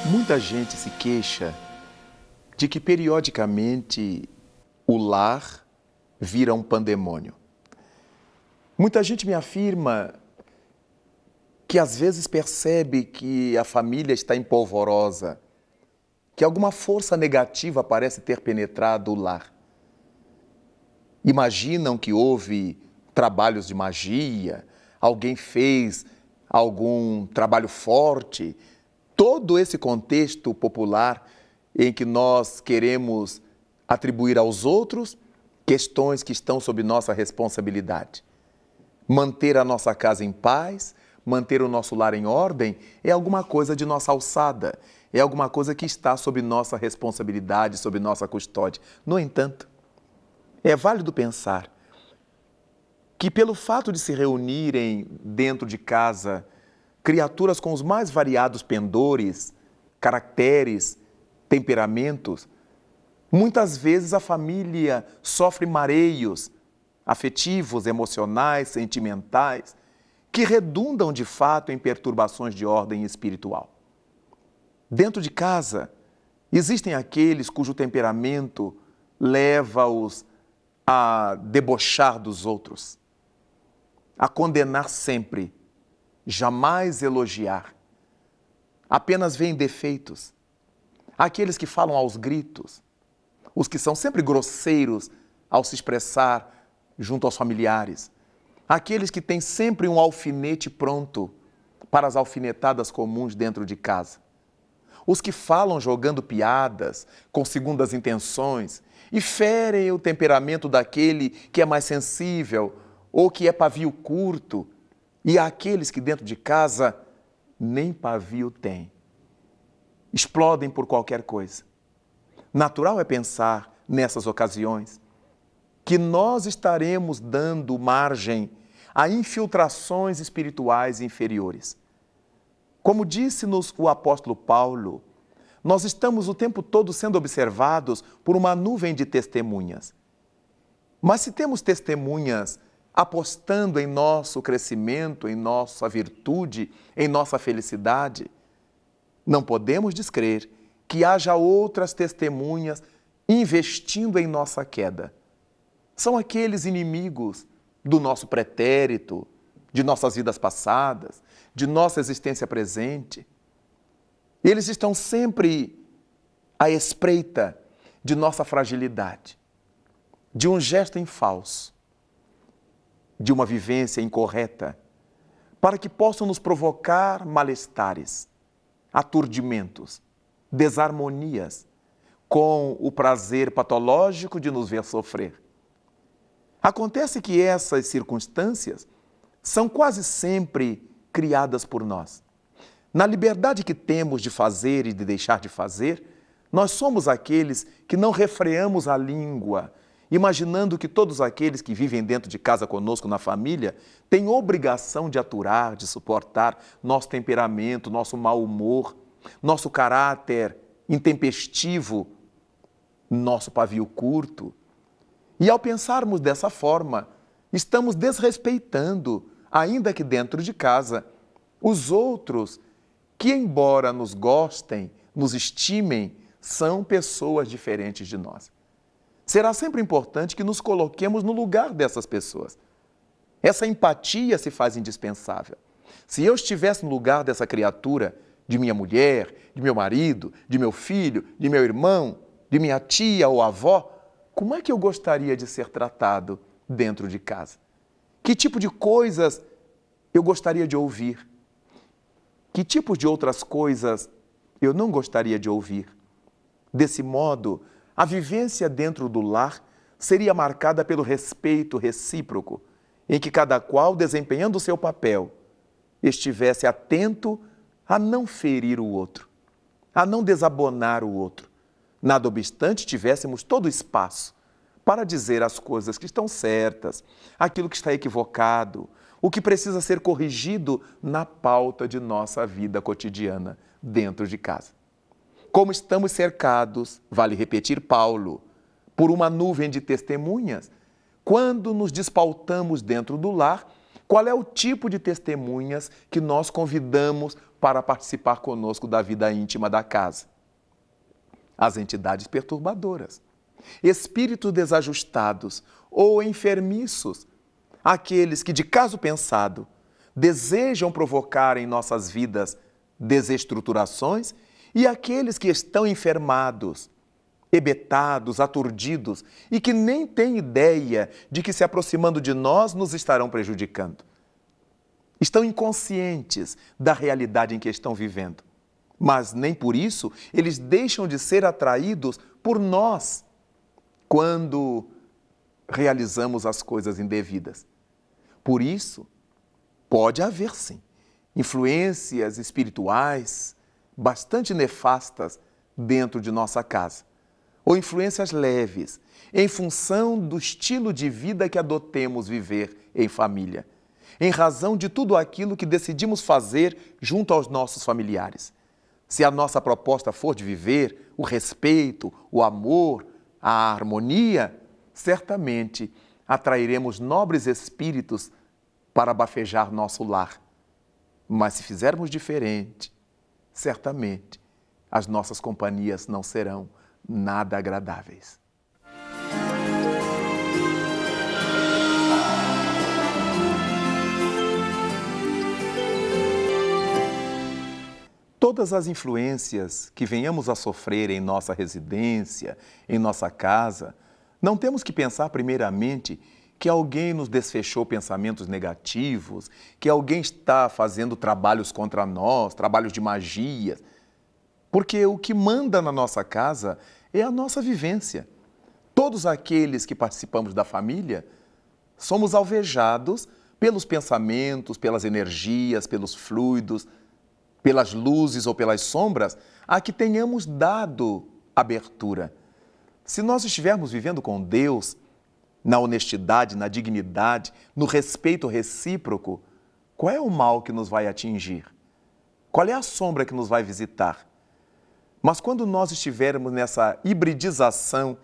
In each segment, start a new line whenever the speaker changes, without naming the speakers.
Muita gente se queixa de que periodicamente o lar vira um pandemônio. Muita gente me afirma que às vezes percebe que a família está empolvorosa, que alguma força negativa parece ter penetrado o lar. Imaginam que houve trabalhos de magia, alguém fez algum trabalho forte. Todo esse contexto popular em que nós queremos atribuir aos outros questões que estão sob nossa responsabilidade. Manter a nossa casa em paz, manter o nosso lar em ordem é alguma coisa de nossa alçada, é alguma coisa que está sob nossa responsabilidade, sob nossa custódia. No entanto, é válido pensar que pelo fato de se reunirem dentro de casa criaturas com os mais variados pendores, caracteres, temperamentos, muitas vezes a família sofre mareios afetivos, emocionais, sentimentais, que redundam de fato em perturbações de ordem espiritual. Dentro de casa, existem aqueles cujo temperamento leva-os a debochar dos outros, a condenar sempre, jamais elogiar, apenas veem defeitos. Aqueles que falam aos gritos, os que são sempre grosseiros ao se expressar junto aos familiares, aqueles que têm sempre um alfinete pronto para as alfinetadas comuns dentro de casa, os que falam jogando piadas, com segundas intenções e ferem o temperamento daquele que é mais sensível ou que é pavio curto, e aqueles que dentro de casa nem pavio têm. Explodem por qualquer coisa. Natural é pensar, nessas ocasiões, que nós estaremos dando margem a infiltrações espirituais inferiores. Como disse-nos o apóstolo Paulo, nós estamos o tempo todo sendo observados por uma nuvem de testemunhas. Mas se temos testemunhas apostando em nosso crescimento, em nossa virtude, em nossa felicidade, não podemos descrer que haja outras testemunhas investindo em nossa queda. São aqueles inimigos do nosso pretérito, de nossas vidas passadas, de nossa existência presente. Eles estão sempre à espreita de nossa fragilidade, de um gesto em falso, de uma vivência incorreta, para que possam nos provocar malestares, aturdimentos, desarmonias, com o prazer patológico de nos ver sofrer. Acontece que essas circunstâncias são quase sempre criadas por nós. Na liberdade que temos de fazer e de deixar de fazer, nós somos aqueles que não refreamos a língua, imaginando que todos aqueles que vivem dentro de casa conosco na família têm obrigação de aturar, de suportar nosso temperamento, nosso mau humor, nosso caráter intempestivo, nosso pavio curto. E ao pensarmos dessa forma, estamos desrespeitando, ainda que dentro de casa, os outros que, embora nos gostem, nos estimem, são pessoas diferentes de nós. Será sempre importante que nos coloquemos no lugar dessas pessoas. Essa empatia se faz indispensável. Se eu estivesse no lugar dessa criatura, de minha mulher, de meu marido, de meu filho, de meu irmão, de minha tia ou avó, como é que eu gostaria de ser tratado dentro de casa? Que tipo de coisas eu gostaria de ouvir? Que tipos de outras coisas eu não gostaria de ouvir? Desse modo, a vivência dentro do lar seria marcada pelo respeito recíproco, em que cada qual, desempenhando o seu papel, estivesse atento a não ferir o outro. a não desabonar o outro. Nada obstante, tivéssemos todo o espaço para dizer as coisas que estão certas, aquilo que está equivocado, o que precisa ser corrigido na pauta de nossa vida cotidiana dentro de casa. Como estamos cercados, vale repetir Paulo, por uma nuvem de testemunhas, quando nos despautamos dentro do lar, qual é o tipo de testemunhas que nós convidamos para participar conosco da vida íntima da casa? As entidades perturbadoras, espíritos desajustados ou enfermiços, aqueles que, de caso pensado, desejam provocar em nossas vidas desestruturações e aqueles que estão enfermados, hebetados, aturdidos e que nem têm ideia de que se aproximando de nós nos estarão prejudicando. Estão inconscientes da realidade em que estão vivendo, mas nem por isso eles deixam de ser atraídos por nós quando realizamos as coisas indevidas. Por isso, pode haver sim influências espirituais bastante nefastas dentro de nossa casa, ou influências leves, em função do estilo de vida que adotemos viver em família, em razão de tudo aquilo que decidimos fazer junto aos nossos familiares. Se a nossa proposta for de viver o respeito, o amor, a harmonia, certamente atrairemos nobres espíritos para bafejar nosso lar. Mas se fizermos diferente, certamente as nossas companhias não serão nada agradáveis. Todas as influências que venhamos a sofrer em nossa residência, em nossa casa, não temos que pensar primeiramente que alguém nos desfechou pensamentos negativos, que alguém está fazendo trabalhos contra nós, trabalhos de magia, porque o que manda na nossa casa é a nossa vivência. Todos aqueles que participamos da família somos alvejados pelos pensamentos, pelas energias, pelos fluidos, pelas luzes ou pelas sombras a que tenhamos dado abertura. Se nós estivermos vivendo com Deus, na honestidade, na dignidade, no respeito recíproco, qual é o mal que nos vai atingir? Qual é a sombra que nos vai visitar? Mas quando nós estivermos nessa hibridização,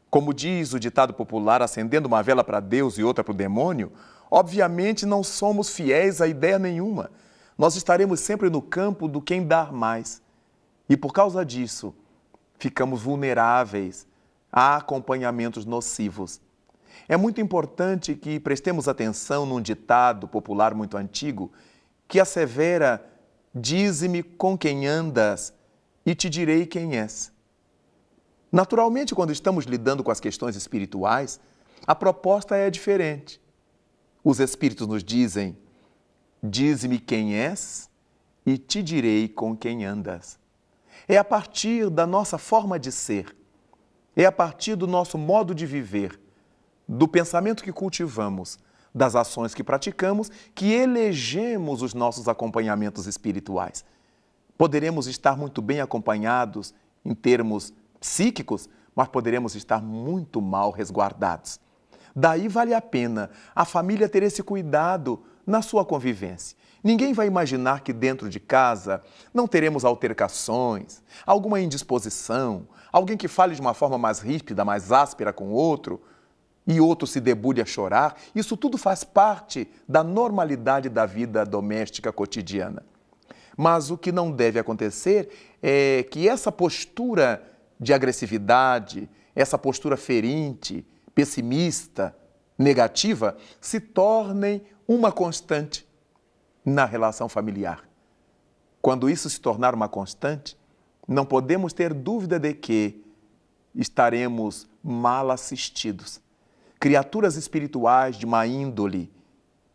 como diz o ditado popular, acendendo uma vela para Deus e outra para o demônio, obviamente não somos fiéis a ideia nenhuma. Nós estaremos sempre no campo do quem dar mais. E por causa disso, ficamos vulneráveis a acompanhamentos nocivos. É muito importante que prestemos atenção num ditado popular muito antigo que assevera: dize-me com quem andas e te direi quem és. Naturalmente, quando estamos lidando com as questões espirituais, a proposta é diferente. Os espíritos nos dizem: dize-me quem és e te direi com quem andas. É a partir da nossa forma de ser, é a partir do nosso modo de viver, do pensamento que cultivamos, das ações que praticamos, que elegemos os nossos acompanhamentos espirituais. Poderemos estar muito bem acompanhados em termos psíquicos, mas poderemos estar muito mal resguardados. Daí vale a pena a família ter esse cuidado na sua convivência. Ninguém vai imaginar que dentro de casa não teremos altercações, alguma indisposição, alguém que fale de uma forma mais ríspida, mais áspera com o outro, e outro se debulhe a chorar. Isso tudo faz parte da normalidade da vida doméstica cotidiana. Mas o que não deve acontecer é que essa postura de agressividade, essa postura ferinte, pessimista, negativa, se tornem uma constante na relação familiar. Quando isso se tornar uma constante, não podemos ter dúvida de que estaremos mal assistidos. Criaturas espirituais de má índole,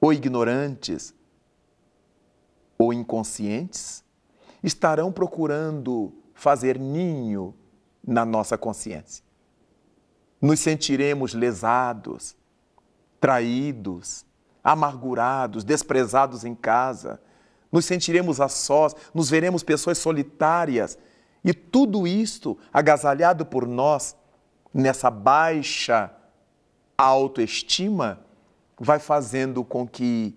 ou ignorantes, ou inconscientes, estarão procurando fazer ninho na nossa consciência. Nos sentiremos lesados, traídos, amargurados, desprezados em casa. Nos sentiremos a sós, nos veremos pessoas solitárias E tudo isto, agasalhado por nós, nessa baixa autoestima, vai fazendo com que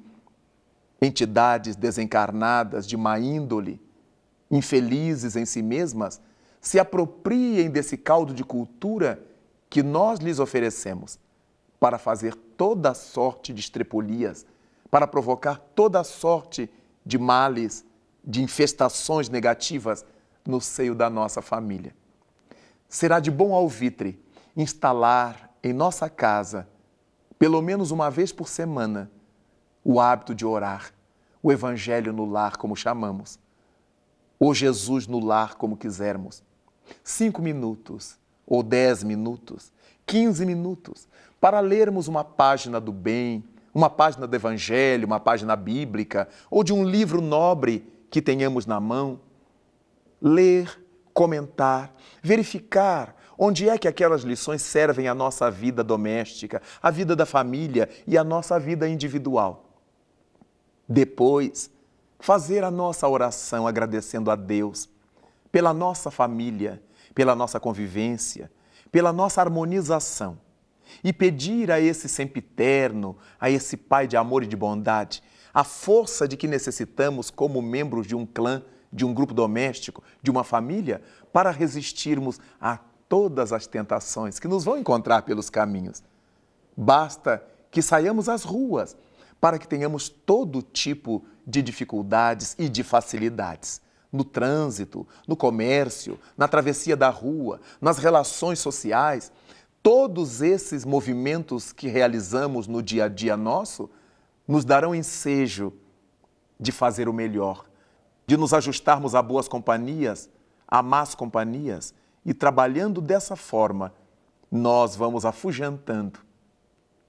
entidades desencarnadas de má índole, infelizes em si mesmas, se apropriem desse caldo de cultura que nós lhes oferecemos para fazer toda sorte de estrepolias, para provocar toda sorte de males, de infestações negativas no seio da nossa família. Será de bom alvitre instalar em nossa casa, pelo menos uma vez por semana, o hábito de orar, o Evangelho no lar, como chamamos, ou Jesus no lar, como quisermos. 5 minutos, ou 10 minutos, 15 minutos, para lermos uma página do bem, uma página do Evangelho, uma página bíblica, ou de um livro nobre que tenhamos na mão. Ler, comentar, verificar onde é que aquelas lições servem à nossa vida doméstica, à vida da família e à nossa vida individual. Depois, fazer a nossa oração agradecendo a Deus pela nossa família, pela nossa convivência, pela nossa harmonização e pedir a esse sempiterno, a esse Pai de amor e de bondade, a força de que necessitamos como membros de um clã, de um grupo doméstico, de uma família, para resistirmos a todas as tentações que nos vão encontrar pelos caminhos. Basta que saiamos às ruas para que tenhamos todo tipo de dificuldades e de facilidades. No trânsito, no comércio, na travessia da rua, nas relações sociais, todos esses movimentos que realizamos no dia a dia nosso nos darão ensejo de fazer o melhor, de nos ajustarmos a boas companhias, a más companhias, e trabalhando dessa forma, nós vamos afugentando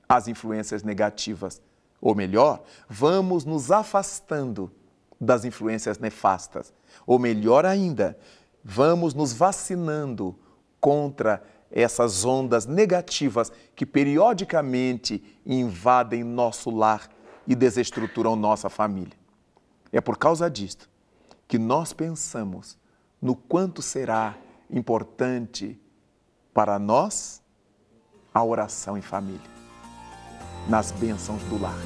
as influências negativas, ou melhor, vamos nos afastando das influências nefastas, ou melhor ainda, vamos nos vacinando contra essas ondas negativas que periodicamente invadem nosso lar e desestruturam nossa família. É por causa disto que nós pensamos no quanto será importante para nós a oração em família, nas bênçãos do lar.